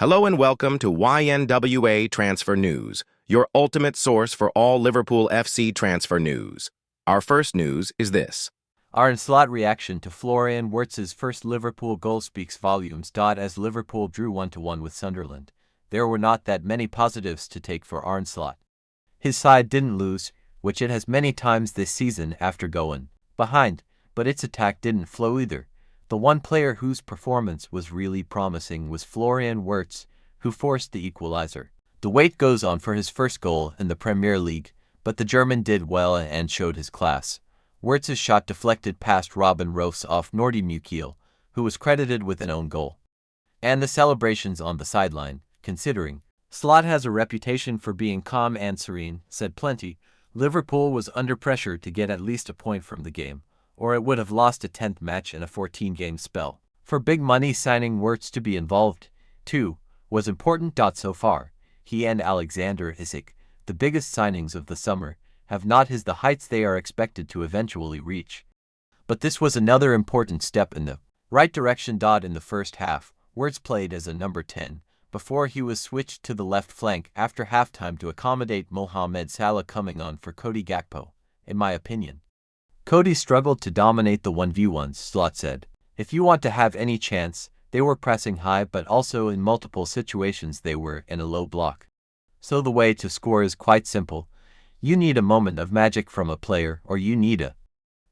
Hello and welcome to YNWA Transfer News, your ultimate source for all Liverpool FC transfer news. Our first news is this. Arne Slot reaction to Florian Wirtz's first Liverpool goal speaks volumes. As Liverpool drew 1-1 with Sunderland, there were not that many positives to take for Arne Slot. His side didn't lose, which it has many times this season after going behind, but its attack didn't flow either. The one player whose performance was really promising was Florian Wirtz, who forced the equalizer. The wait goes on for his first goal in the Premier League, but the German did well and showed his class. Wirtz's shot deflected past Robin Roos off Nordi Mukiel, who was credited with an own goal. And the celebrations on the sideline, considering Slot has a reputation for being calm and serene, said plenty. Liverpool was under pressure to get at least a point from the game, or it would have lost a 10th match in a 14-game spell. For big money, signing Wirtz to be involved, too, was important. So far, he and Alexander Isak, the biggest signings of the summer, have not hit the heights they are expected to eventually reach. But this was another important step in the right direction. In the first half, Wirtz played as a number 10, before he was switched to the left flank after halftime to accommodate Mohamed Salah coming on for Cody Gakpo. In my opinion, Cody struggled to dominate the 1v1s, Slot said. If you want to have any chance, they were pressing high, but also in multiple situations they were in a low block. So the way to score is quite simple. You need a moment of magic from a player, or you need a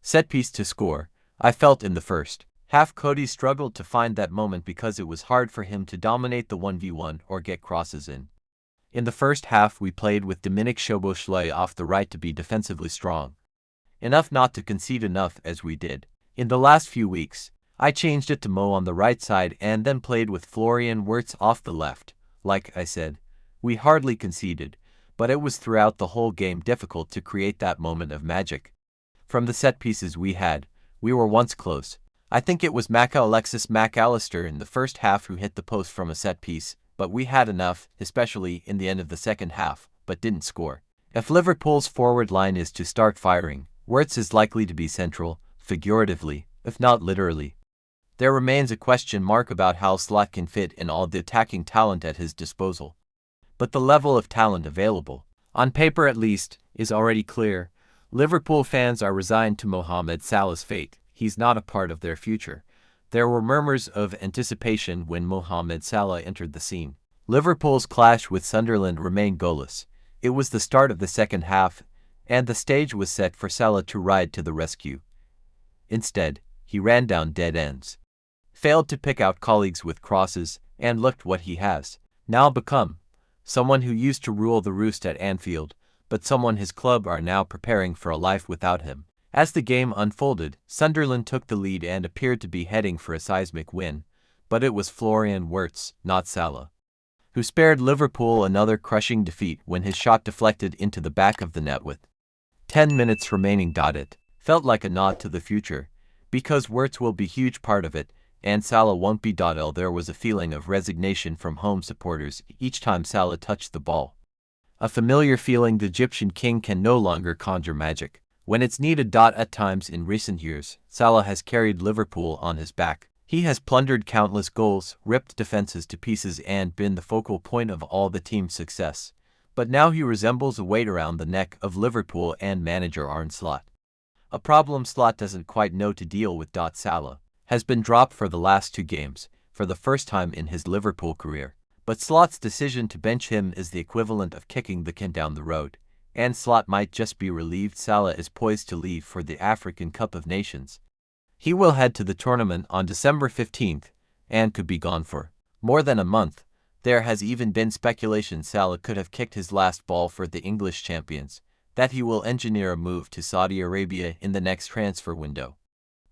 set piece to score. I felt in the first half Cody struggled to find that moment because it was hard for him to dominate the 1v1 or get crosses in. In the first half we played with Dominic Szoboszlai off the right to be defensively strong enough not to concede enough as we did. In the last few weeks, I changed it to Mo on the right side and then played with Florian Wirtz off the left. Like I said, we hardly conceded, but it was throughout the whole game difficult to create that moment of magic. From the set pieces we had, we were once close. I think it was Alexis Mac Allister in the first half who hit the post from a set piece, but we had enough, especially in the end of the second half, but didn't score. If Liverpool's forward line is to start firing, Wirtz is likely to be central, figuratively, if not literally. There remains a question mark about how Slot can fit in all the attacking talent at his disposal. But the level of talent available, on paper at least, is already clear. Liverpool fans are resigned to Mohamed Salah's fate. He's not a part of their future. There were murmurs of anticipation when Mohamed Salah entered the scene. Liverpool's clash with Sunderland remained goalless. It was the start of the second half, and the stage was set for Salah to ride to the rescue. Instead, he ran down dead ends, failed to pick out colleagues with crosses, and looked what he has now become. Someone who used to rule the roost at Anfield, but someone his club are now preparing for a life without him. As the game unfolded, Sunderland took the lead and appeared to be heading for a seismic win, but it was Florian Wirtz, not Salah, who spared Liverpool another crushing defeat when his shot deflected into the back of the net with 10 minutes remaining. It felt like a nod to the future, because Wirtz will be a huge part of it, and Salah won't be. There was a feeling of resignation from home supporters each time Salah touched the ball. A familiar feeling. The Egyptian king can no longer conjure magic when it's needed. At times in recent years, Salah has carried Liverpool on his back. He has plundered countless goals, ripped defenses to pieces, and been the focal point of all the team's success. But now he resembles a weight around the neck of Liverpool and manager Arne Slot. A problem Slot doesn't quite know to deal with. Salah has been dropped for the last 2 games, for the first time in his Liverpool career. But Slot's decision to bench him is the equivalent of kicking the can down the road, and Slot might just be relieved. Salah is poised to leave for the African Cup of Nations. He will head to the tournament on December 15th, and could be gone for more than a month. There has even been speculation Salah could have kicked his last ball for the English champions, that he will engineer a move to Saudi Arabia in the next transfer window.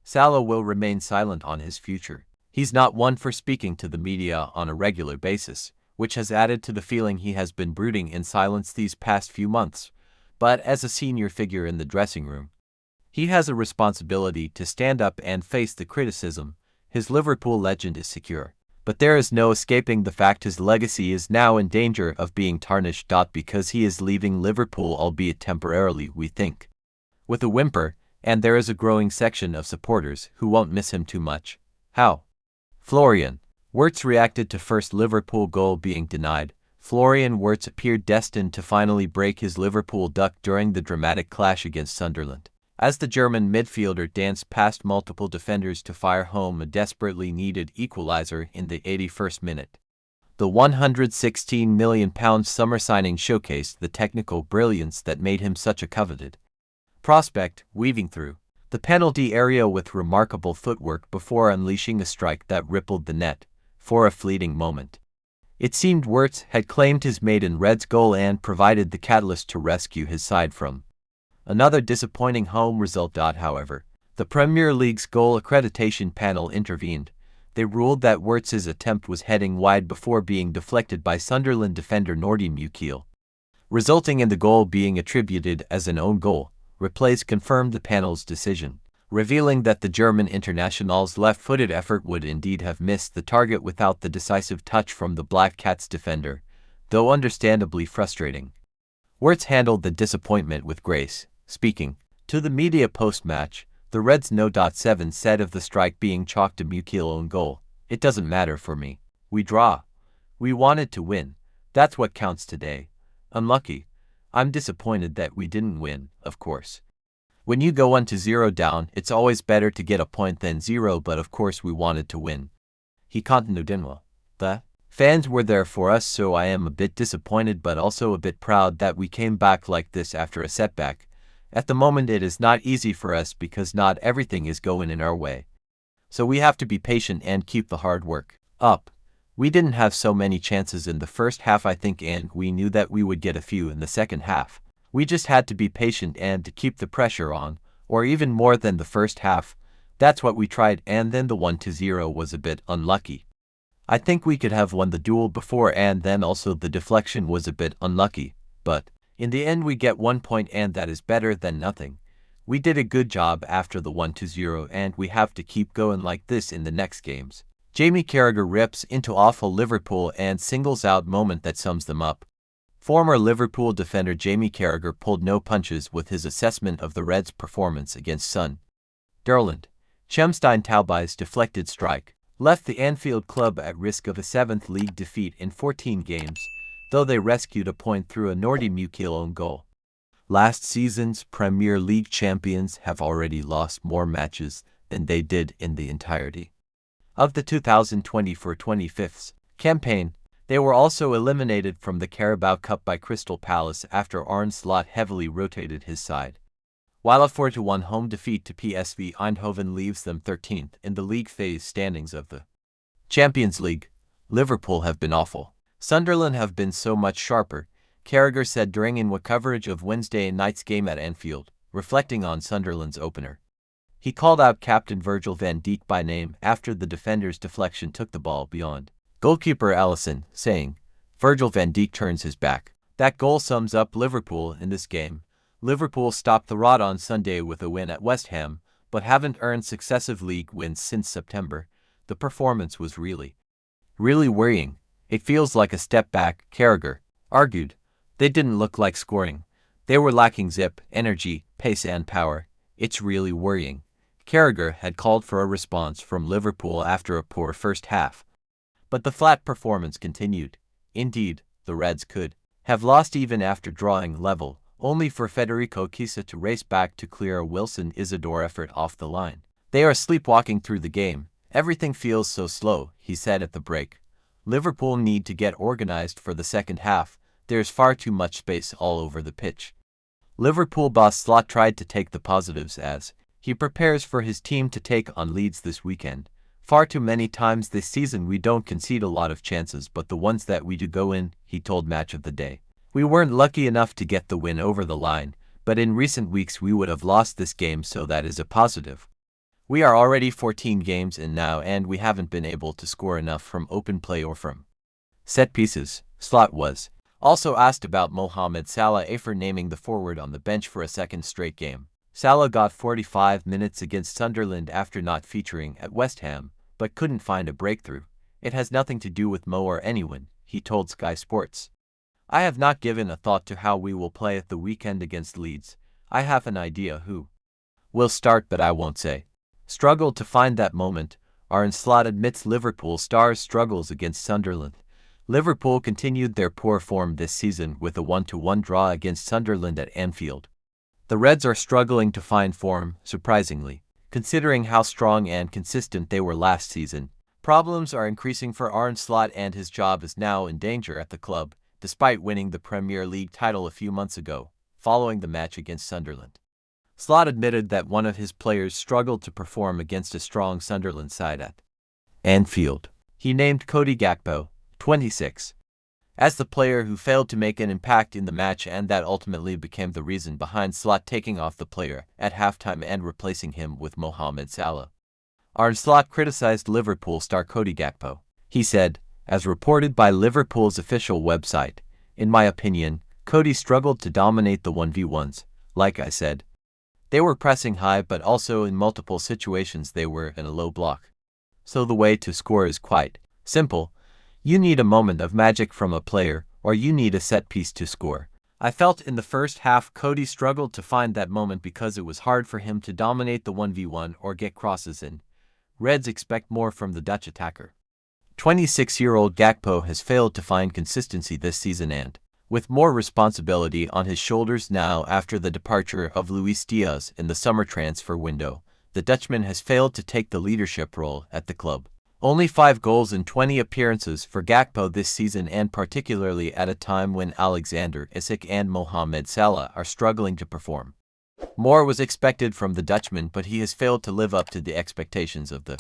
Salah will remain silent on his future. He's not one for speaking to the media on a regular basis, which has added to the feeling he has been brooding in silence these past few months. But as a senior figure in the dressing room, he has a responsibility to stand up and face the criticism. His Liverpool legend is secure, but there is no escaping the fact his legacy is now in danger of being tarnished. Because he is leaving Liverpool, albeit temporarily, we think, with a whimper, and there is a growing section of supporters who won't miss him too much. How? Florian Wirtz reacted to first Liverpool goal being denied. Florian Wirtz appeared destined to finally break his Liverpool duck during the dramatic clash against Sunderland, as the German midfielder danced past multiple defenders to fire home a desperately needed equalizer in the 81st minute. The £116 million summer signing showcased the technical brilliance that made him such a coveted prospect, weaving through the penalty area with remarkable footwork before unleashing a strike that rippled the net. For a fleeting moment, it seemed Wirtz had claimed his maiden Reds goal and provided the catalyst to rescue his side from another disappointing home result. However, the Premier League's goal accreditation panel intervened. They ruled that Wirtz's attempt was heading wide before being deflected by Sunderland defender Nordi Mukiel, resulting in the goal being attributed as an own goal. Replays confirmed the panel's decision, revealing that the German international's left-footed effort would indeed have missed the target without the decisive touch from the Black Cats defender, though understandably frustrating. Wirtz handled the disappointment with grace, speaking to the media post-match. The Reds' No.7 said of the strike being chalked to Mukiel's own goal, "It doesn't matter for me. We draw. We wanted to win. That's what counts today. Unlucky. I'm disappointed that we didn't win, of course. When you go 1-0 down, it's always better to get a point than zero, but of course we wanted to win." He continued, "The fans were there for us, so I am a bit disappointed but also a bit proud that we came back like this after a setback. At the moment it is not easy for us because not everything is going in our way. So we have to be patient and keep the hard work up. We didn't have so many chances in the first half, I think, and we knew that we would get a few in the second half. We just had to be patient and to keep the pressure on, or even more than the first half. That's what we tried, and then the 1-0 was a bit unlucky. I think we could have won the duel before, and then also the deflection was a bit unlucky, but in the end we get 1 point and that is better than nothing. We did a good job after the 1-0 and we have to keep going like this in the next games." Jamie Carragher rips into awful Liverpool and singles out moment that sums them up. Former Liverpool defender Jamie Carragher pulled no punches with his assessment of the Reds' performance against Sunderland. Chemstein Taubai's deflected strike left the Anfield club at risk of a 7th league defeat in 14 games, though they rescued a point through a Nordi Mukiel own goal. Last season's Premier League champions have already lost more matches than they did in the entirety of the 2024-25 campaign. They were also eliminated from the Carabao Cup by Crystal Palace after Arne Slot heavily rotated his side, while a 4-1 home defeat to PSV Eindhoven leaves them 13th in the league phase standings of the Champions League. Liverpool have been awful. Sunderland have been so much sharper, Carragher said during YNWA coverage of Wednesday night's game at Anfield, reflecting on Sunderland's opener. He called out captain Virgil van Dijk by name after the defender's deflection took the ball beyond goalkeeper Alisson, saying, "Virgil van Dijk turns his back." That goal sums up Liverpool in this game. Liverpool stopped the rot on Sunday with a win at West Ham, but haven't earned successive league wins since September. The performance was really worrying. "It feels like a step back," Carragher argued. "They didn't look like scoring. They were lacking zip, energy, pace and power. It's really worrying." Carragher had called for a response from Liverpool after a poor first half, but the flat performance continued. Indeed, the Reds could have lost even after drawing level, only for Federico Chiesa to race back to clear a Wilson Isidore effort off the line. "They are sleepwalking through the game. Everything feels so slow," he said at the break. "Liverpool need to get organized for the second half. There's far too much space all over the pitch." Liverpool boss Slot tried to take the positives as he prepares for his team to take on Leeds this weekend. "Far too many times this season we don't concede a lot of chances, but the ones that we do go in," he told Match of the Day. "We weren't lucky enough to get the win over the line, but in recent weeks we would have lost this game, so that is a positive. We are already 14 games in now and we haven't been able to score enough from open play or from set pieces." Slot was also asked about Mohamed Salah after naming the forward on the bench for a second straight game. Salah got 45 minutes against Sunderland after not featuring at West Ham, but couldn't find a breakthrough. "It has nothing to do with Mo or anyone," he told Sky Sports. "I have not given a thought to how we will play at the weekend against Leeds. I have an idea who will start, but I won't say." Struggled to find that moment. Arne Slot admits Liverpool stars' struggles against Sunderland. Liverpool continued their poor form this season with a 1-1 draw against Sunderland at Anfield. The Reds are struggling to find form, surprisingly, considering how strong and consistent they were last season. Problems are increasing for Arne Slot, and his job is now in danger at the club, despite winning the Premier League title a few months ago, following the match against Sunderland. Slot admitted that one of his players struggled to perform against a strong Sunderland side at Anfield. He named Cody Gakpo, 26, as the player who failed to make an impact in the match, and that ultimately became the reason behind Slot taking off the player at halftime and replacing him with Mohamed Salah. Arne Slot criticized Liverpool star Cody Gakpo. He said, as reported by Liverpool's official website, "In my opinion, Cody struggled to dominate the 1v1s. Like I said, they were pressing high, but also in multiple situations they were in a low block. So the way to score is quite simple. You need a moment of magic from a player, or you need a set piece to score. I felt in the first half Cody struggled to find that moment because it was hard for him to dominate the 1v1 or get crosses in. Reds expect more from the Dutch attacker." 26-year-old Gakpo has failed to find consistency this season, and, with more responsibility on his shoulders now after the departure of Luis Diaz in the summer transfer window, the Dutchman has failed to take the leadership role at the club. Only 5 goals in 20 appearances for Gakpo this season, and particularly at a time when Alexander Isak and Mohamed Salah are struggling to perform. More was expected from the Dutchman, but he has failed to live up to the expectations of the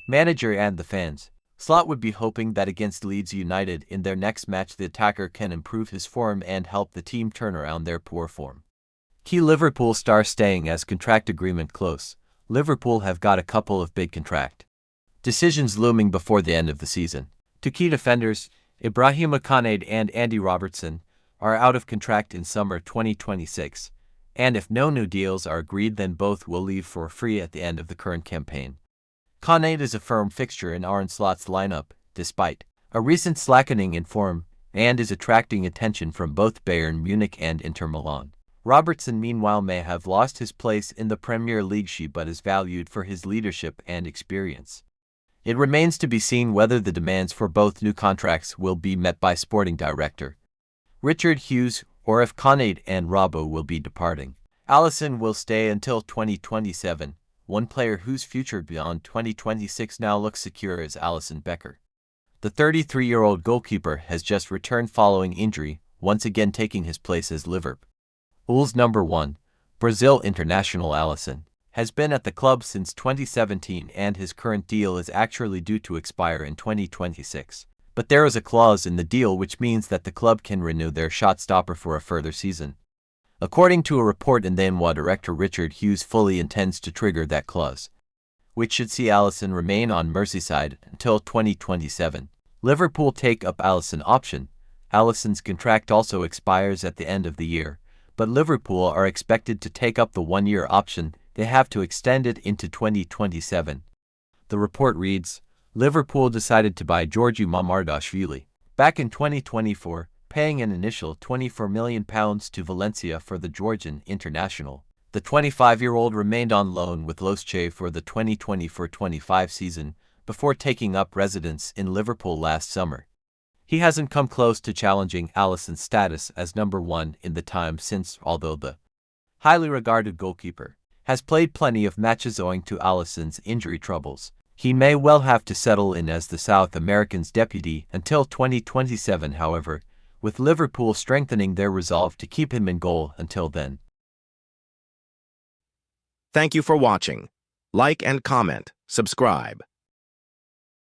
manager and the fans. Slot would be hoping that against Leeds United in their next match the attacker can improve his form and help the team turn around their poor form. Key Liverpool star staying as contract agreement close. Liverpool have got a couple of big contract decisions looming before the end of the season. 2 key defenders, Ibrahima Konate and Andy Robertson, are out of contract in summer 2026, and if no new deals are agreed then both will leave for free at the end of the current campaign. Konate is a firm fixture in Arne Slot's lineup, despite a recent slackening in form, and is attracting attention from both Bayern Munich and Inter Milan. Robertson meanwhile may have lost his place in the Premier League sheet but is valued for his leadership and experience. It remains to be seen whether the demands for both new contracts will be met by sporting director Richard Hughes, or if Konate and Robbo will be departing. Alisson will stay until 2027. One player whose future beyond 2026 now looks secure is Alisson Becker. The 33-year-old goalkeeper has just returned following injury, once again taking his place as Liverpool's number 1. Brazil international Alisson has been at the club since 2017, and his current deal is actually due to expire in 2026. But there is a clause in the deal which means that the club can renew their shot stopper for a further season. According to a report in YNWA, director Richard Hughes fully intends to trigger that clause, which should see Alisson remain on Merseyside until 2027. Liverpool take up Alisson option. Alisson's contract also expires at the end of the year, but Liverpool are expected to take up the 1-year option. They have to extend it into 2027. The report reads, Liverpool decided to buy Georgiy Mamardashvili back in 2024, paying an initial £24 million to Valencia for the Georgian international. The 25-year-old remained on loan with Losche for the 2024-25 season before taking up residence in Liverpool last summer. He hasn't come close to challenging Alisson's status as number 1 in the time since, although the highly regarded goalkeeper has played plenty of matches owing to Alisson's injury troubles. He may well have to settle in as the South American's deputy until 2027, however, with Liverpool strengthening their resolve to keep him in goal until then. Thank you for watching. Like and comment, subscribe.